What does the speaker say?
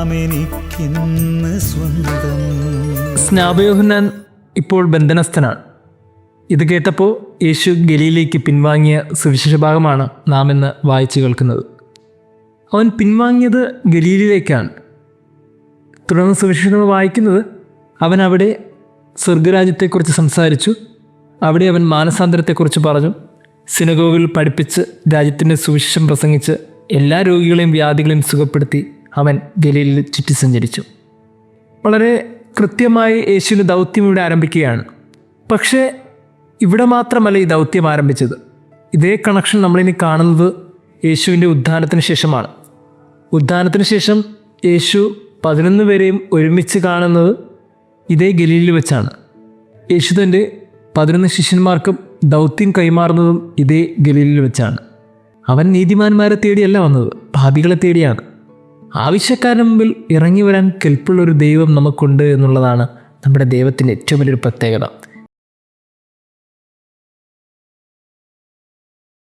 എല്ലാം എനിക്കിന്ന് സ്വന്തം. സ്നാപയോഹന്നാൻ ഇപ്പോൾ ബന്ധനസ്ഥനാണ്. ഇത് കേട്ടപ്പോൾ യേശു ഗലീലയിലേക്ക് പിൻവാങ്ങിയ സുവിശേഷ ഭാഗമാണ് നാം ഇന്ന് വായിച്ചു കേൾക്കുന്നത്. അവൻ പിൻവാങ്ങിയത് ഗലീലയിലേക്കാണ്. തുടർന്ന് സുവിശേഷങ്ങൾ വായിക്കുന്നത് അവൻ അവിടെ സ്വർഗരാജ്യത്തെക്കുറിച്ച് സംസാരിച്ചു. അവിടെ അവൻ മാനസാന്തരത്തെക്കുറിച്ച് പറഞ്ഞു. സിനഗോഗിൽ പഠിപ്പിച്ച് രാജ്യത്തിൻ്റെ സുവിശേഷം പ്രസംഗിച്ച് എല്ലാ രോഗികളെയും വ്യാധികളെയും സുഖപ്പെടുത്തി അവൻ ഗലീലയിൽ ചുറ്റി സഞ്ചരിച്ചു. വളരെ കൃത്യമായി യേശുവിൻ്റെ ദൗത്യം ഇവിടെ ആരംഭിക്കുകയാണ്. പക്ഷേ ഇവിടെ മാത്രമല്ല ഈ ദൗത്യം ആരംഭിച്ചത്. ഇതേ കണക്ഷൻ നമ്മളിനി കാണുന്നത് യേശുവിൻ്റെ ഉത്ഥാനത്തിന് ശേഷമാണ്. ഉത്ഥാനത്തിന് ശേഷം യേശു 11 പേരെയും ഒരുമിച്ച് കാണുന്നത് ഇതേ ഗലീലയിൽ വെച്ചാണ്. യേശു തൻ്റെ 11 ശിഷ്യന്മാർക്കും ദൗത്യം കൈമാറുന്നതും ഇതേ ഗലീലയിൽ വെച്ചാണ്. അവൻ നീതിമാന്മാരെ തേടിയല്ല വന്നത്, പാപികളെ തേടിയാണ്. ആവശ്യക്കാരുടെ മുമ്പിൽ ഇറങ്ങി വരാൻ കെൽപ്പുള്ളൊരു ദൈവം നമുക്കുണ്ട് എന്നുള്ളതാണ് നമ്മുടെ ദൈവത്തിൻ്റെ ഏറ്റവും വലിയൊരു പ്രത്യേകത.